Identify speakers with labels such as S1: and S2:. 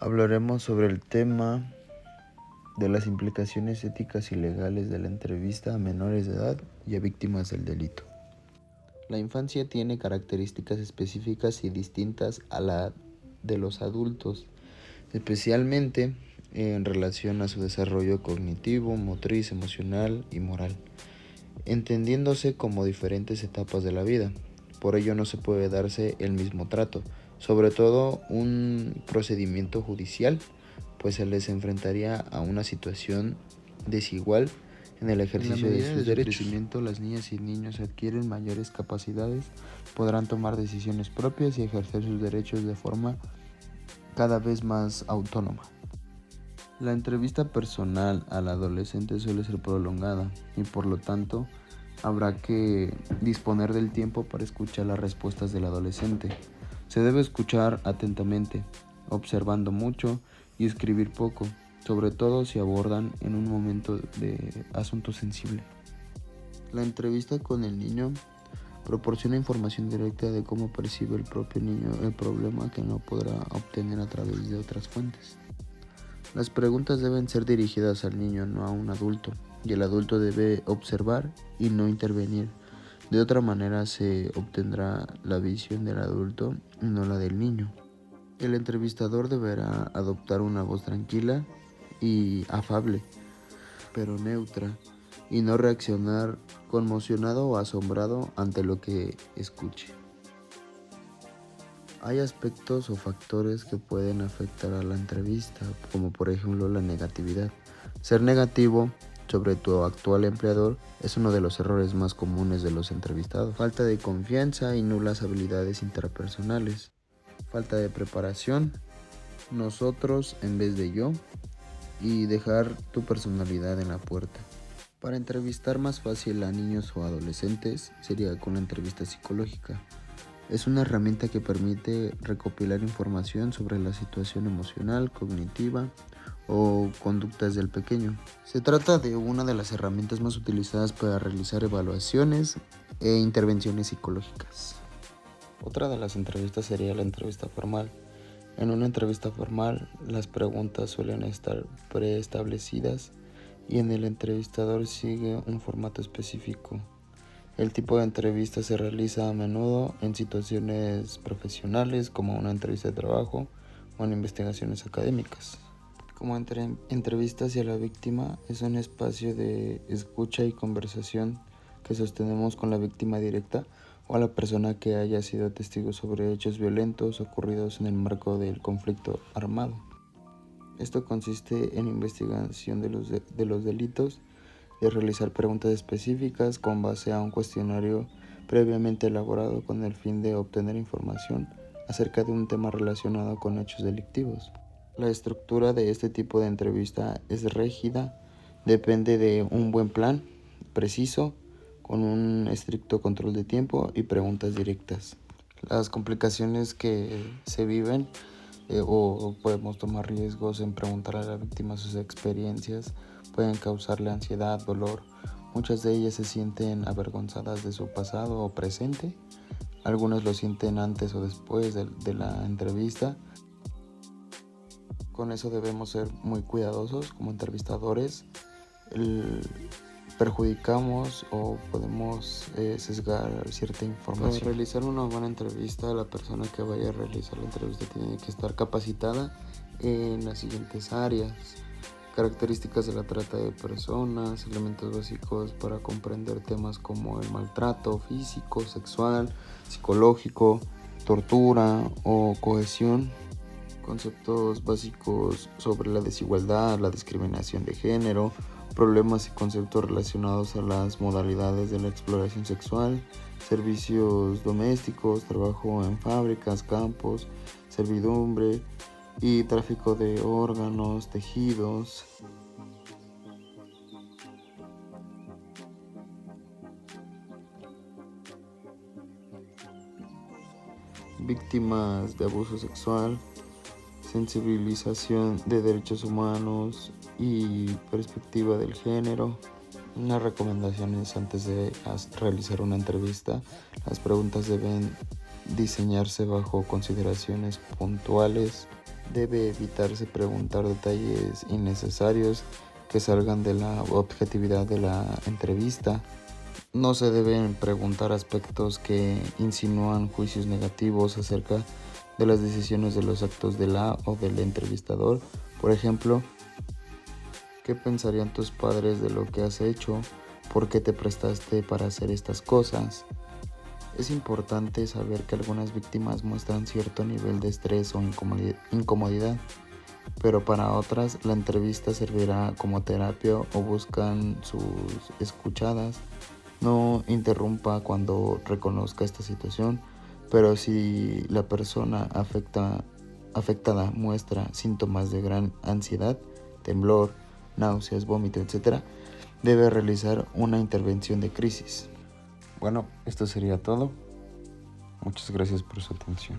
S1: Hablaremos sobre el tema de las implicaciones éticas y legales de la entrevista a menores de edad y a víctimas del delito. La infancia tiene características específicas y distintas a la de los adultos, especialmente en relación a su desarrollo cognitivo, motriz, emocional y moral, entendiéndose como diferentes etapas de la vida. Por ello no se puede darse el mismo trato, sobre todo un procedimiento judicial, pues se les enfrentaría a una situación desigual en el ejercicio de sus derechos. Crecimiento, las niñas y niños adquieren mayores capacidades, podrán tomar decisiones propias y ejercer sus derechos de forma cada vez más autónoma. La entrevista personal al adolescente suele ser prolongada y por lo tanto habrá que disponer del tiempo para escuchar las respuestas del adolescente. Se debe escuchar atentamente, observando mucho y escribir poco, sobre todo si abordan en un momento de asunto sensible. La entrevista con el niño proporciona información directa de cómo percibe el propio niño el problema que no podrá obtener a través de otras fuentes. Las preguntas deben ser dirigidas al niño, no a un adulto, y el adulto debe observar y no intervenir. De otra manera se obtendrá la visión del adulto y no la del niño. El entrevistador deberá adoptar una voz tranquila y afable, pero neutra, y no reaccionar conmocionado o asombrado ante lo que escuche. Hay aspectos o factores que pueden afectar a la entrevista, como por ejemplo la negatividad. Ser negativo sobre tu actual empleador es uno de los errores más comunes de los entrevistados. Falta de confianza y nulas habilidades interpersonales. Falta de preparación, nosotros en vez de yo, y dejar tu personalidad en la puerta. Para entrevistar más fácil a niños o adolescentes sería con la entrevista psicológica. Es una herramienta que permite recopilar información sobre la situación emocional, cognitiva o conductas del pequeño. Se trata de una de las herramientas más utilizadas para realizar evaluaciones e intervenciones psicológicas. Otra de las entrevistas sería la entrevista formal. En una entrevista formal, las preguntas suelen estar preestablecidas y en el entrevistador sigue un formato específico. El tipo de entrevista se realiza a menudo en situaciones profesionales como una entrevista de trabajo o en investigaciones académicas. Como entrevista hacia la víctima es un espacio de escucha y conversación que sostenemos con la víctima directa o a la persona que haya sido testigo sobre hechos violentos ocurridos en el marco del conflicto armado. Esto consiste en investigación de los delitos, de realizar preguntas específicas con base a un cuestionario previamente elaborado con el fin de obtener información acerca de un tema relacionado con hechos delictivos. La estructura de este tipo de entrevista es rígida, depende de un buen plan preciso, con un estricto control de tiempo y preguntas directas. Las complicaciones que se viven o podemos tomar riesgos en preguntar a la víctima sus experiencias pueden causarle ansiedad, dolor. Muchas de ellas se sienten avergonzadas de su pasado o presente. Algunas lo sienten antes o después de la entrevista. Con eso debemos ser muy cuidadosos como entrevistadores. Perjudicamos o podemos sesgar cierta información. Para realizar una buena entrevista, la persona que vaya a realizar la entrevista tiene que estar capacitada en las siguientes áreas: características de la trata de personas, elementos básicos para comprender temas como el maltrato físico, sexual, psicológico, tortura o cohesión, conceptos básicos sobre la desigualdad, la discriminación de género, problemas y conceptos relacionados a las modalidades de la exploración sexual, servicios domésticos, trabajo en fábricas, campos, servidumbre y tráfico de órganos, tejidos. Víctimas de abuso sexual, sensibilización de derechos humanos y perspectiva del género. Unas recomendaciones antes de realizar una entrevista: las preguntas deben diseñarse bajo consideraciones puntuales Debe evitarse preguntar detalles innecesarios que salgan de la objetividad de la entrevista. No se deben preguntar aspectos que insinúan juicios negativos acerca de las decisiones de los actos de la o del entrevistador. Por ejemplo, ¿qué pensarían tus padres de lo que has hecho? ¿Por qué te prestaste para hacer estas cosas? Es importante saber que algunas víctimas muestran cierto nivel de estrés o incomodidad, pero para otras la entrevista servirá como terapia o buscan sus escuchadas. No interrumpa cuando reconozca esta situación, pero si la persona afectada muestra síntomas de gran ansiedad, temblor, náuseas, vómito, etc., debe realizar una intervención de crisis. Bueno, esto sería todo. Muchas gracias por su atención.